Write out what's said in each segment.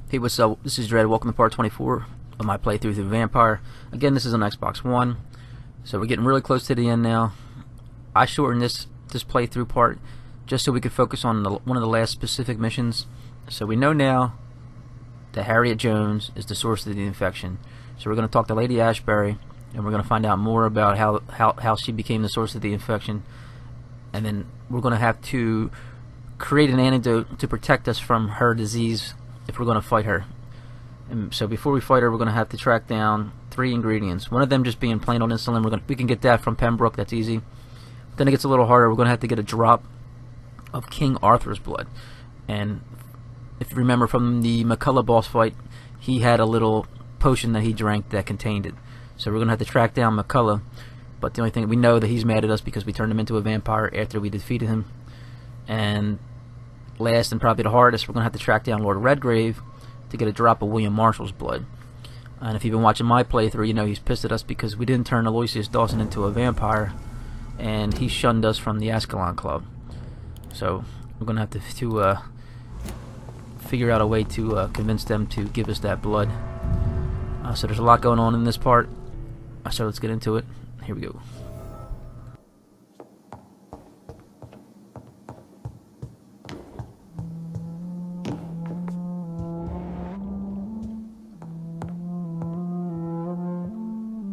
Hey, what's up? This is Dread. Welcome to part 24 of my playthrough through Vampyr. Again, this is on Xbox One, so we're getting really close to the end now. I shortened this playthrough part just so we could focus on one of the last specific missions. So we know now that Harriet Jones is the source of the infection. So we're going to talk to Lady ASHBURY, and we're going to find out more about how she became the source of the infection. And then we're going to have to create an antidote to protect us from her disease if we're going to fight her. And so before we fight her, we're going to have to track down 3 ingredients. One of them just being plain old insulin. We can get that from Pembroke. That's easy. Then it gets a little harder. We're going to have to get a drop of King Arthur's blood. And if you remember from the McCullough boss fight, he had a little potion that he drank that contained it. So we're going to have to track down McCullough. But the only thing, we know that he's mad at us because we turned him into a vampire after we defeated him. And last and probably the hardest, we're going to have to track down Lord Redgrave to get a drop of William Marshall's blood. And if you've been watching my playthrough, you know he's pissed at us because we didn't turn Aloysius Dawson into a vampire, and he shunned us from the ASCALON club. So we're going to have to figure out a way to convince them to give us that blood. So there's a lot going on in this part. So let's get into it. Here we go.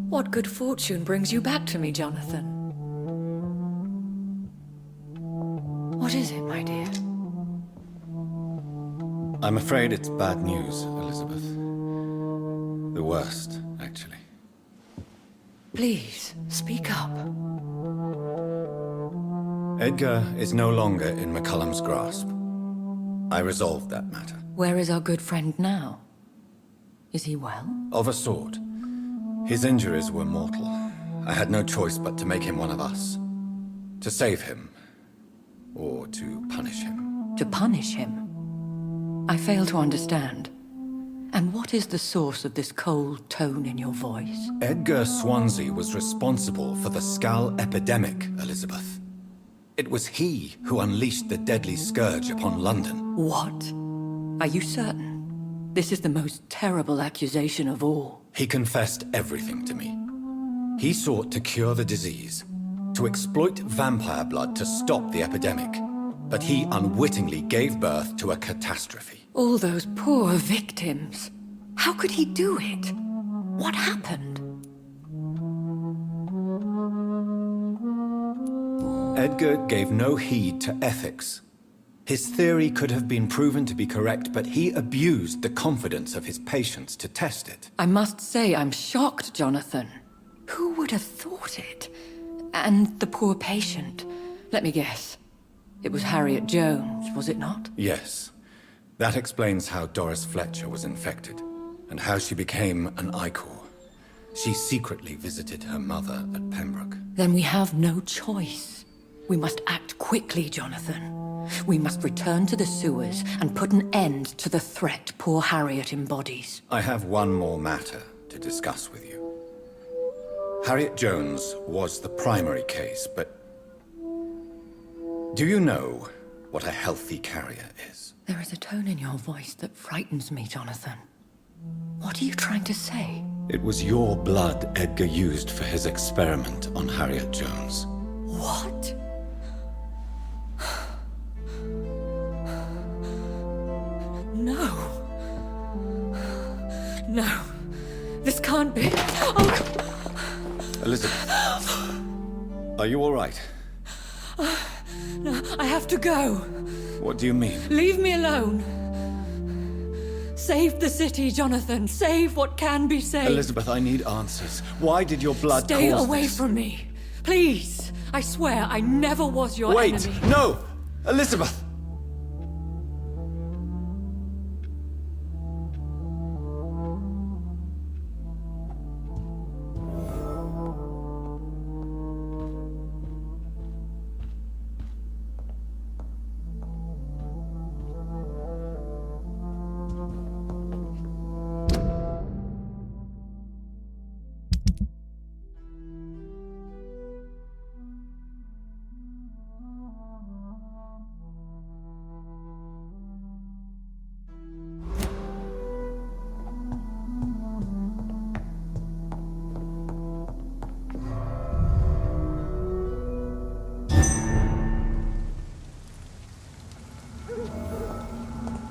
What good fortune brings you back to me, Jonathan? What is it, my dear? I'm afraid it's bad news, Elizabeth. The worst, actually. Please, speak up. Edgar is no longer in McCullum's grasp. I resolved that matter. Where is our good friend now? Is he well? Of a sort. His injuries were mortal. I had no choice but to make him one of us. To save him. Or to punish him. To punish him? I fail to understand. And what is the source of this cold tone in your voice? Edgar Swansea was responsible for the Skull epidemic, Elizabeth. It was he who unleashed the deadly scourge upon London. What? Are you certain? This is the most terrible accusation of all. He confessed everything to me. He sought to cure the disease, to exploit vampire blood to stop the epidemic. But he unwittingly gave birth to a catastrophe. All those poor victims. How could he do it? What happened? Edgar gave no heed to ethics. His theory could have been proven to be correct, but he abused the confidence of his patients to test it. I must say I'm shocked, Jonathan. Who would have thought it? And the poor patient. Let me guess. It was Harriet Jones, was it not? Yes. That explains how Doris Fletcher was infected, and how she became an Ichor. She secretly visited her mother at Pembroke. Then we have no choice. We must act quickly, Jonathan. We must return to the sewers and put an end to the threat poor Harriet embodies. I have one more matter to discuss with you. Harriet Jones was the primary case, but do you know what a healthy carrier is? There is a tone in your voice that frightens me, Jonathan. What are you trying to say? It was your blood Edgar used for his experiment on Harriet Jones. What? No. No. This can't be. Oh. Elizabeth, are you all right? No, I have to go. What do you mean? Leave me alone. Save the city, Jonathan. Save what can be saved. Elizabeth, I need answers. Why did your blood Stay cause away this? from me. Please. I swear I never was your enemy. Wait! No! Elizabeth!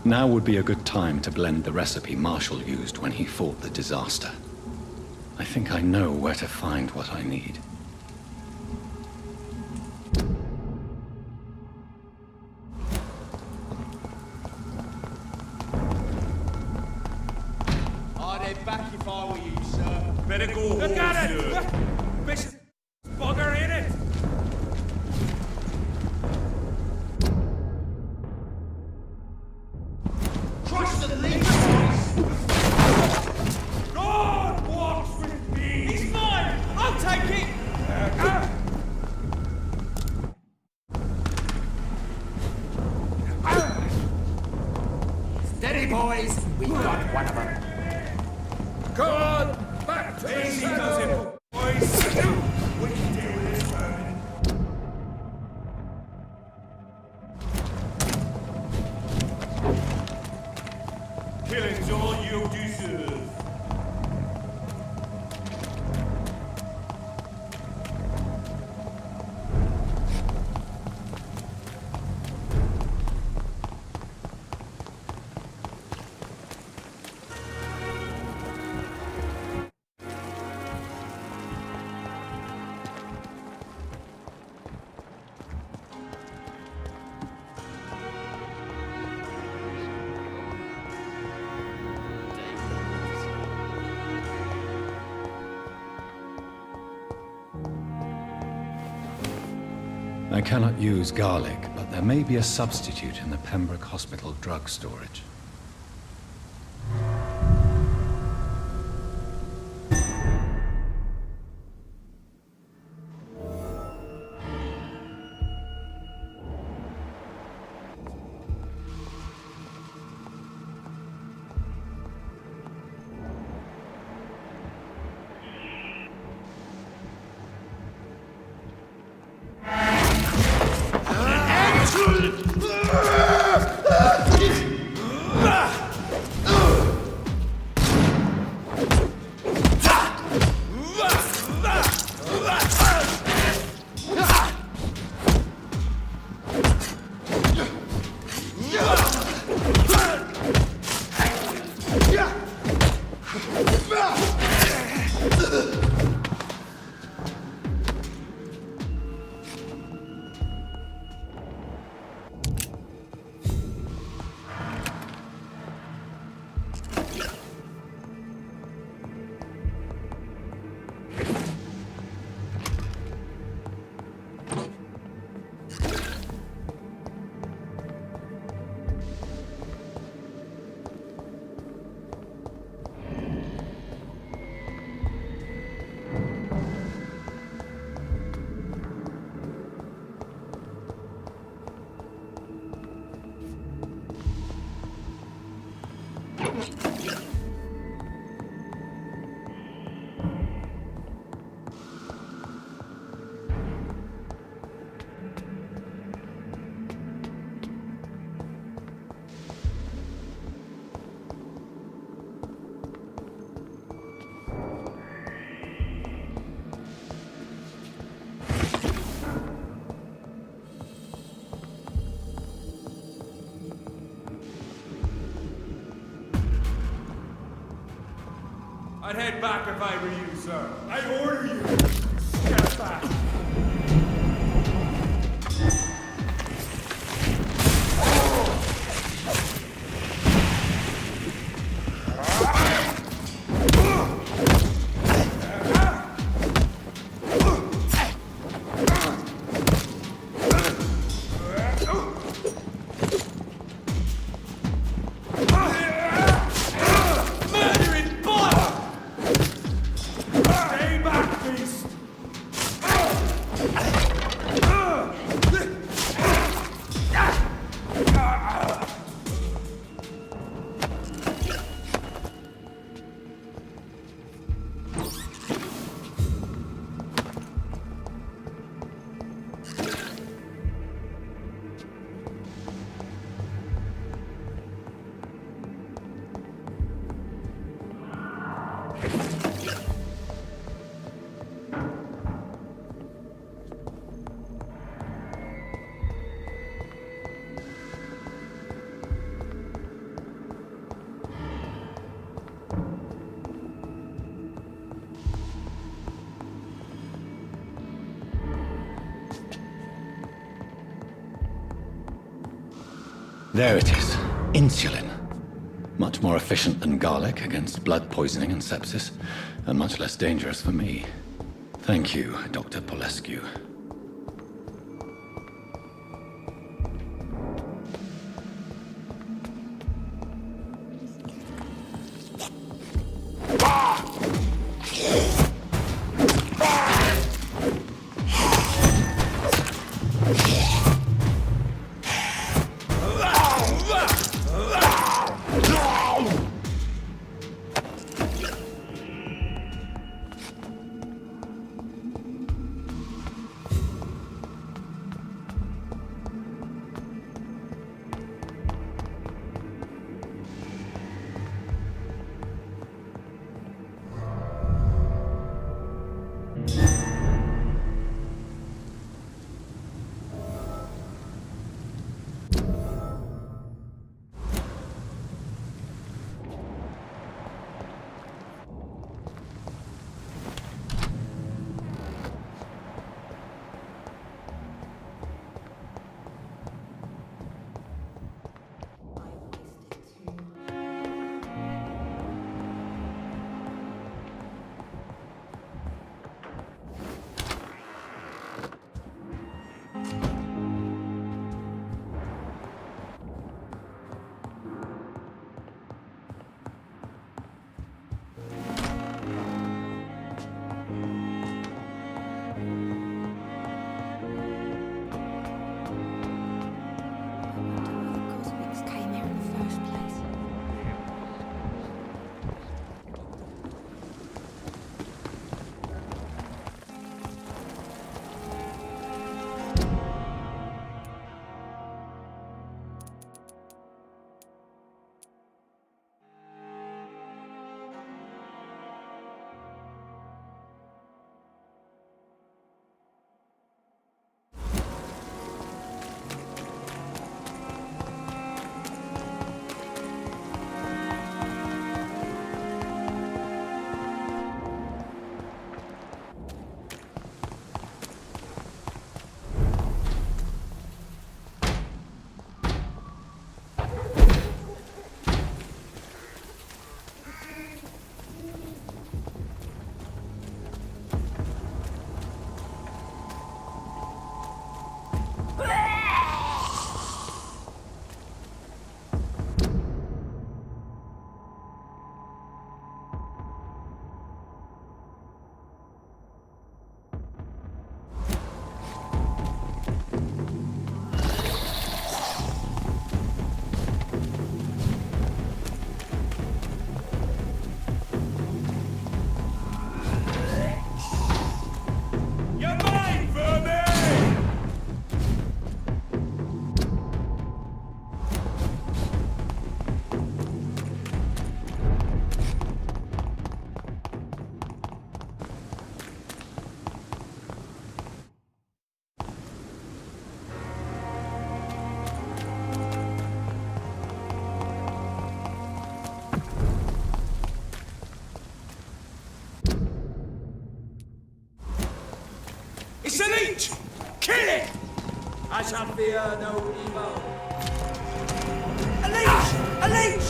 Now would be a good time to blend the recipe Marshall used when he fought the disaster. I think I know where to find what I need. I'd head back if I were you, sir. Better go home, Look at it! sir. Vicious bugger in it! Crush the leaves! God walks with me! He's mine! I'll take it! Steady, boys. We've got one of them. God! Back to the Easy does it, boys! We can deal with this man. Killing's all you deserve. I cannot use garlic, but there may be a substitute in the Pembroke Hospital drug storage. I'd head back if I were you, sir. I order you. Get back. Stay back, beast! There it is. Insulin. Much more efficient than garlic against blood poisoning and sepsis, and much less dangerous for me. Thank you, Dr. Polescu. It's a leech! Kill it! I shall fear no evil. A leech! A leech!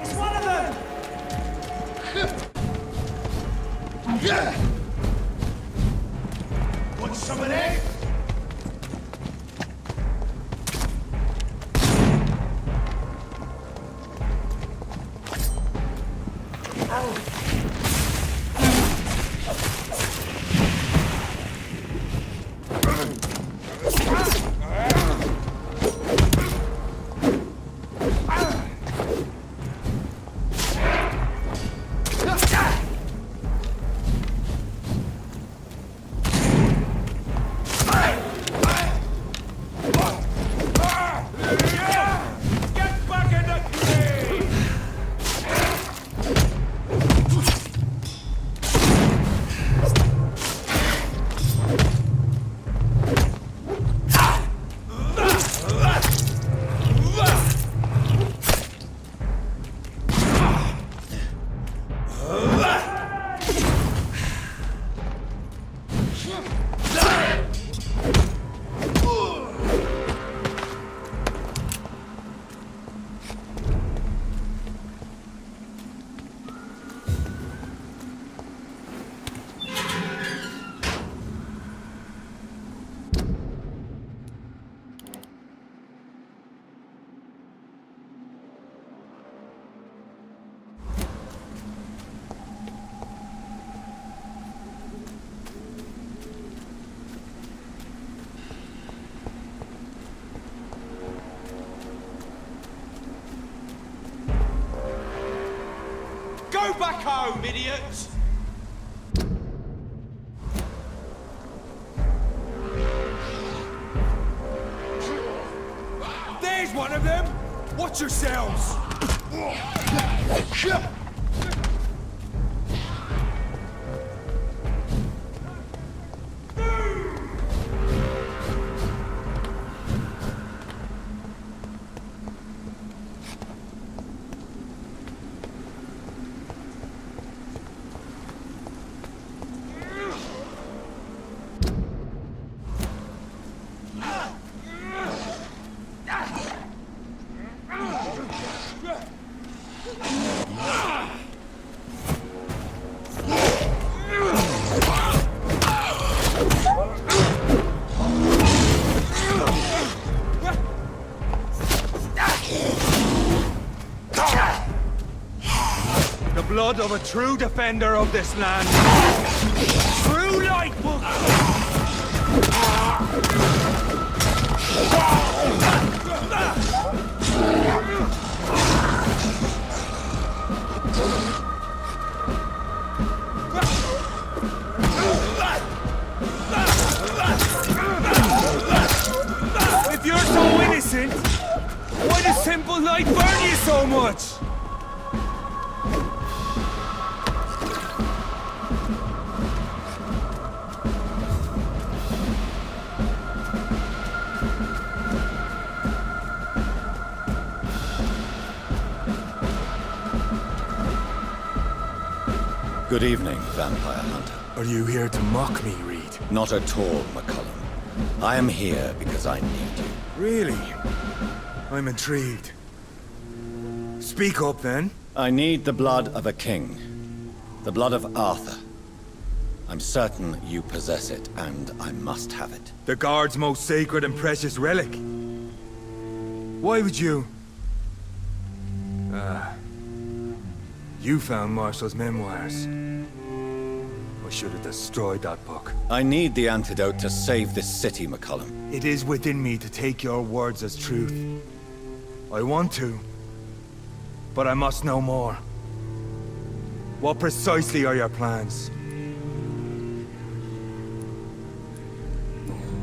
It's one of them! Want some of that? Go back home, idiots! There's one of them! Watch yourselves! Blood of a true defender of this land. True light will... If you're so innocent, why does simple light burn you so much? Good evening, Vampire Hunter. Are you here to mock me, Reed? Not at all, McCullum. I am here because I need you. Really? I'm intrigued. Speak up, then. I need the blood of a king. The blood of Arthur. I'm certain you possess it, and I must have it. The Guard's most sacred and precious relic. Why would you... You found Marshall's memoirs. I should have destroyed that book. I need the antidote to save this city, McCullum. It is within me to take your words as truth. I want to, but I must know more. What precisely are your plans?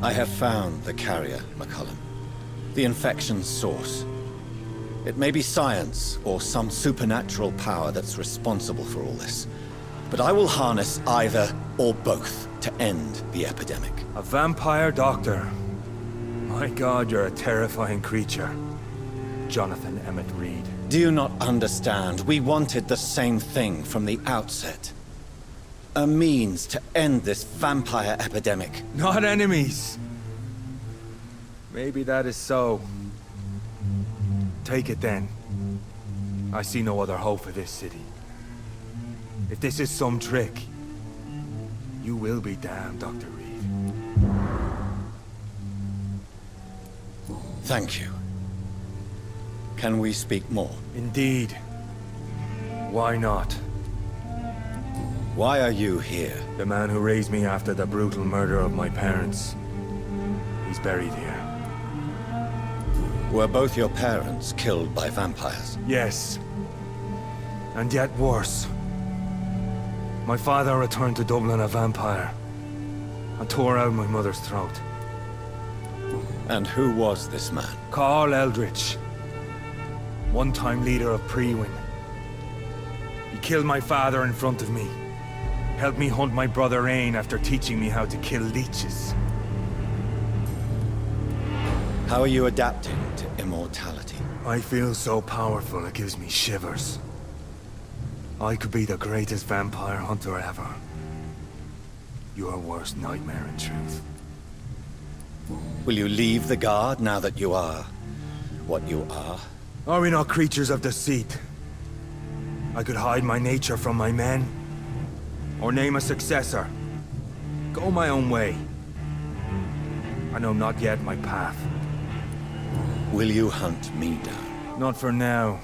I have found the carrier, McCullum. The infection's source. It may be science or some supernatural power that's responsible for all this. But I will harness either or both to end the epidemic. A vampire doctor. My God, you're a terrifying creature. Jonathan Emmett Reed. Do you not understand? We wanted the same thing from the outset. A means to end this vampire epidemic. Not enemies. Maybe that is so. Take it then. I see no other hope for this city. If this is some trick, you will be damned, Dr. Reed. Thank you. Can we speak more? Indeed. Why not? Why are you here? The man who raised me after the brutal murder of my parents. He's buried here. Were both your parents killed by vampires? Yes. And yet worse. My father returned to Dublin a vampire and tore out my mother's throat. And who was this man? Carl Eldritch. One-time leader of Prewin. He killed my father in front of me. Helped me hunt my brother Ain after teaching me how to kill leeches. How are you adapting to immortality? I feel so powerful it gives me shivers. I could be the greatest vampire hunter ever. Your worst nightmare in truth. Will you leave the Guard now that you are what you are? Are we not creatures of deceit? I could hide my nature from my men, or name a successor. Go my own way. I know not yet my path. Will you hunt me down? Not for now.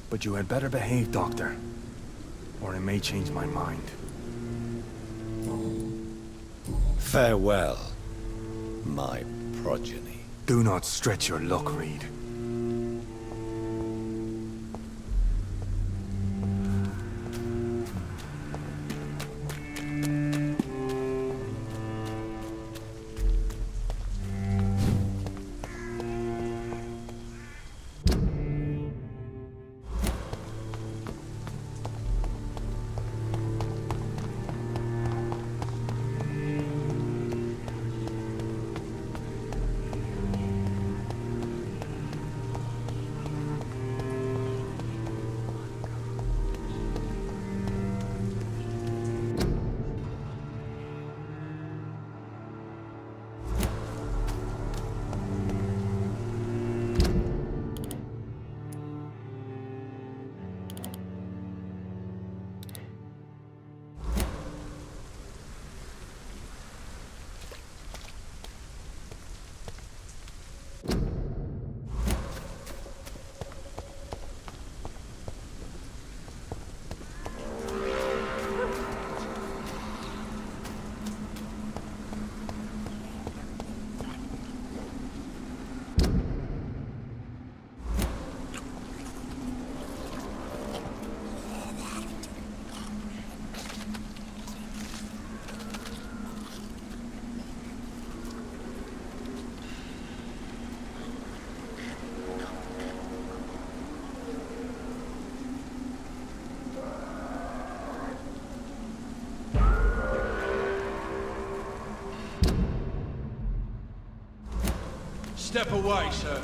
But you had better behave, Doctor, or I may change my mind. Farewell, my progeny. Do not stretch your luck, Reed. Step away, sir.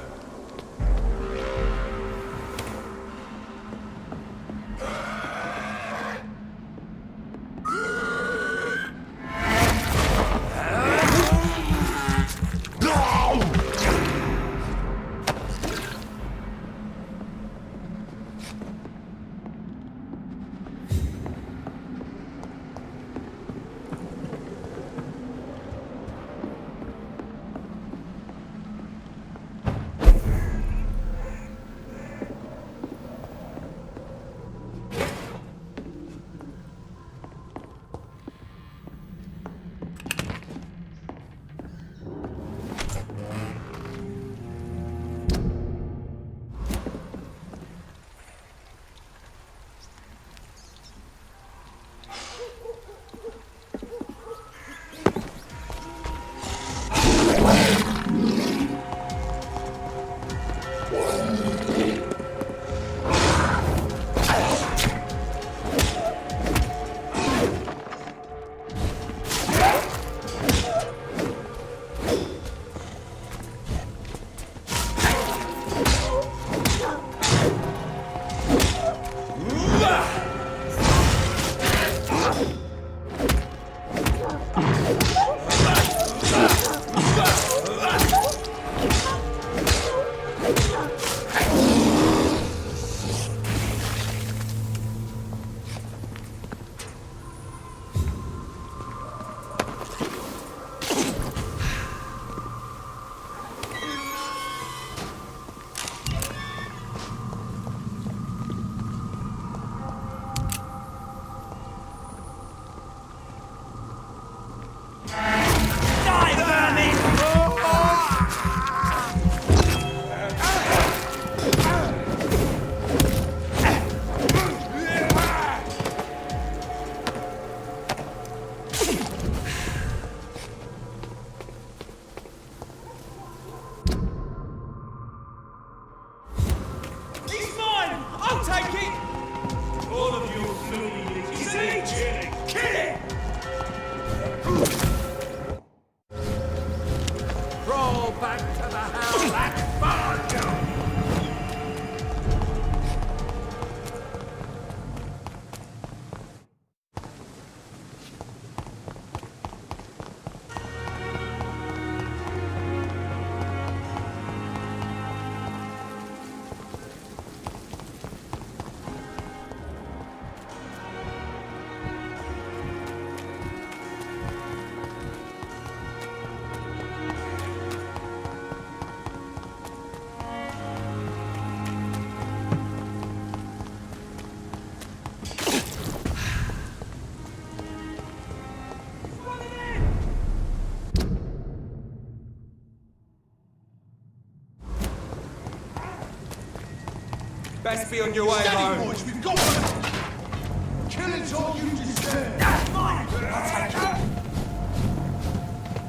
Best be on your way, Steady, Mo. boys, we've got one! Killing's all you deserve! That's mine! I'll take it.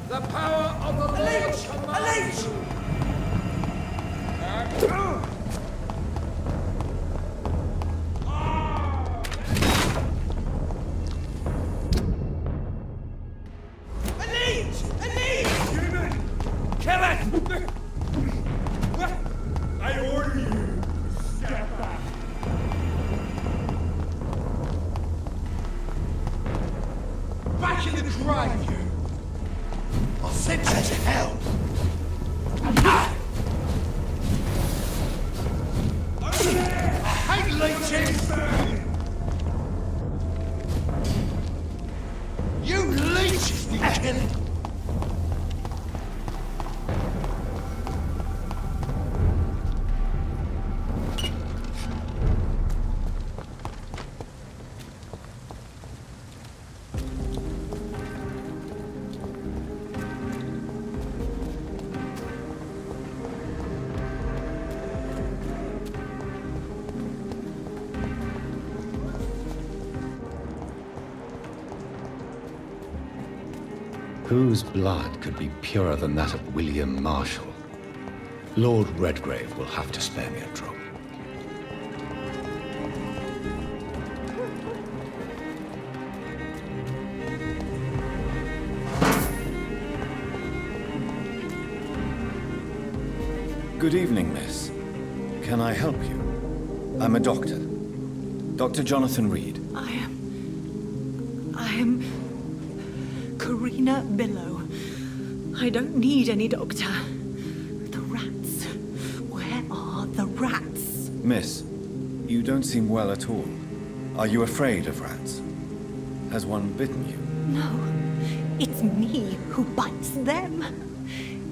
The power of the Lord commands you! Kill it! I order you. Step back. Back in the grave, you! I'll send you to hell! I hate leeches! You leeches, you killing! Whose blood could be purer than that of William Marshall? Lord Redgrave will have to spare me a drop. Good evening, miss. Can I help you? I'm a doctor. Dr. Jonathan Reed. I am Karina Billow. I don't need any doctor. The rats. Where are the rats? Miss, you don't seem well at all. Are you afraid of rats? Has one bitten you? No, it's me who bites them.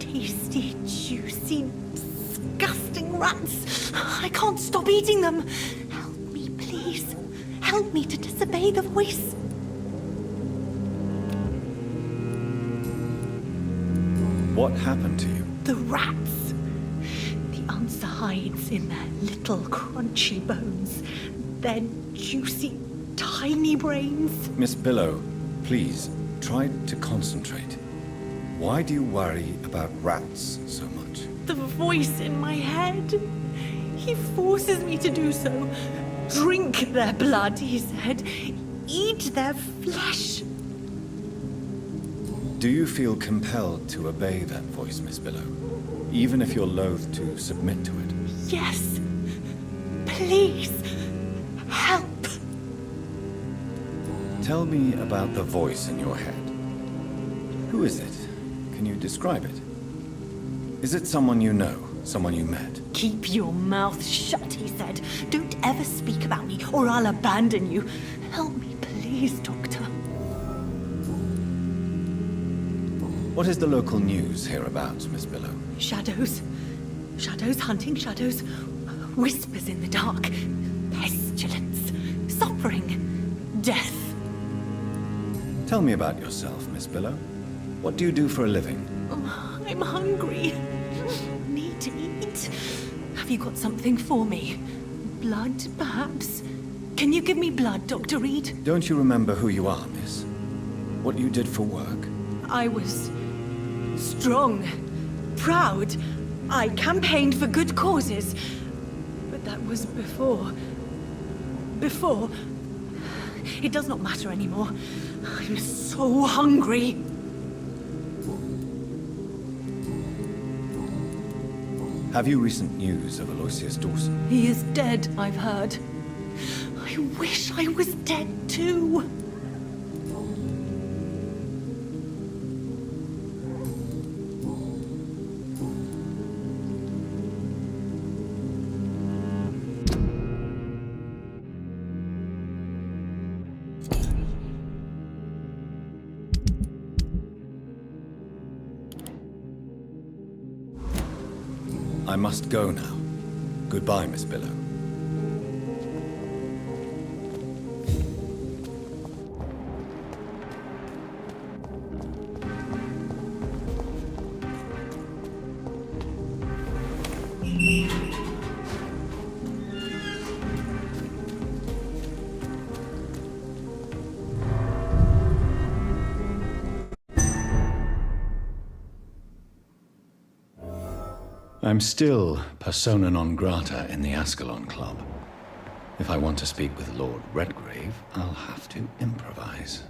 Tasty, juicy, disgusting rats. I can't stop eating them. Help me, please. Help me to disobey the voice. What happened to you? The rats. The answer hides in their little crunchy bones. Their juicy, tiny brains. Miss Billow, please, try to concentrate. Why do you worry about rats so much? The voice in my head. He forces me to do so. Drink their blood, he said. Eat their flesh. Do you feel compelled to obey that voice, Miss Billow? Even if you're loath to submit to it? Yes. Please. Help. Tell me about the voice in your head. Who is it? Can you describe it? Is it someone you know? Someone you met? Keep your mouth shut, he said. Don't ever speak about me, or I'll abandon you. Help me, please, Doctor. What is the local news hereabouts, Miss Billow? Shadows. Shadows hunting shadows. Whispers in the dark. Pestilence. Suffering. Death. Tell me about yourself, Miss Billow. What do you do for a living? I'm hungry. Need to eat. Have you got something for me? Blood, perhaps? Can you give me blood, Dr. Reed? Don't you remember who you are, miss? What you did for work? I was strong, proud. I campaigned for good causes. But that was before. Before. It does not matter anymore. I'm so hungry. Have you recent news of Aloysius Dawson? He is dead, I've heard. I wish I was dead too. I must go now. Goodbye, Miss Billow. I'm still persona non grata in the ASCALON Club. If I want to speak with Lord Redgrave, I'll have to improvise.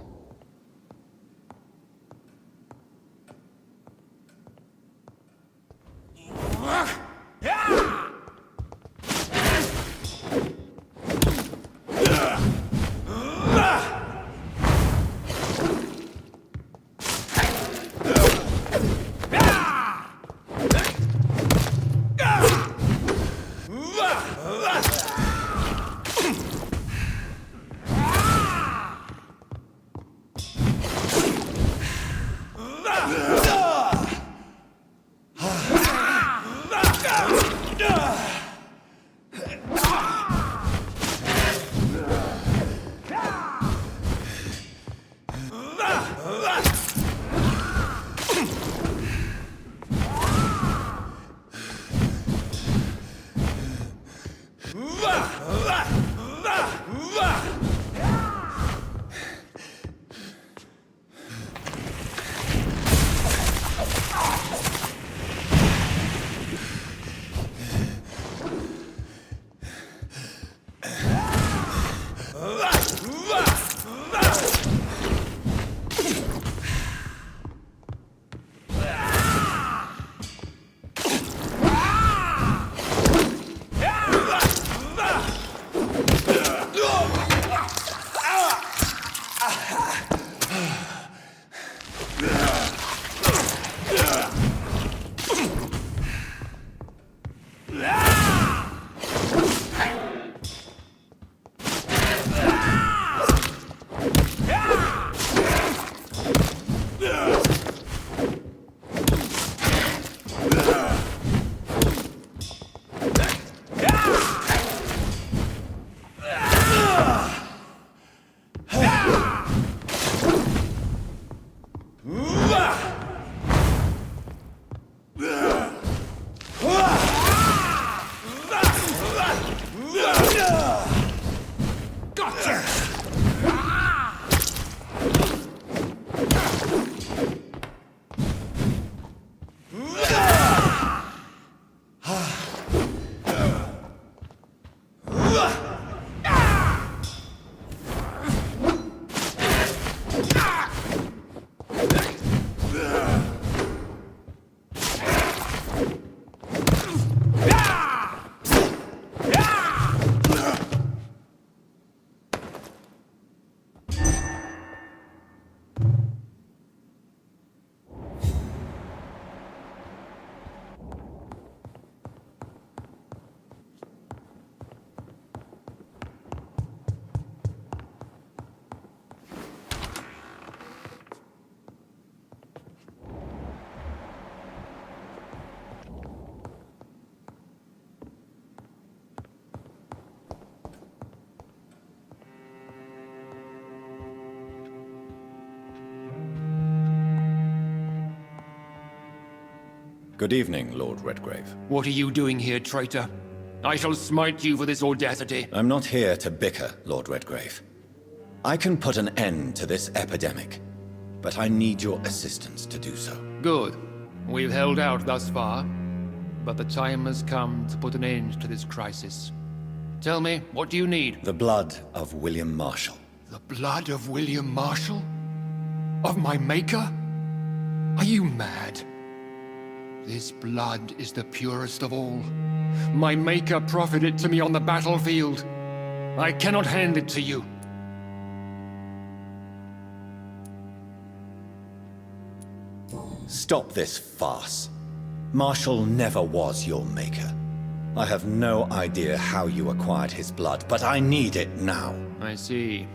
Good evening, Lord Redgrave. What are you doing here, traitor? I shall smite you for this audacity. I'm not here to bicker, Lord Redgrave. I can put an end to this epidemic, but I need your assistance to do so. Good. We've held out thus far, but the time has come to put an end to this crisis. Tell me, what do you need? The blood of William Marshall. The blood of William Marshall? Of my maker? Are you mad? This blood is the purest of all. My maker proffered it to me on the battlefield. I cannot hand it to you. Stop this farce. Marshall never was your maker. I have no idea how you acquired his blood, but I need it now. I see.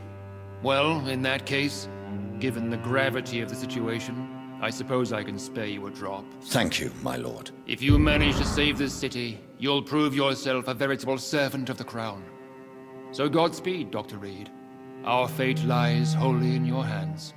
Well, in that case, given the gravity of the situation, I suppose I can spare you a drop. Thank you, my lord. If you manage to save this city, you'll prove yourself a veritable servant of the crown. So Godspeed, Dr. Reed. Our fate lies wholly in your hands.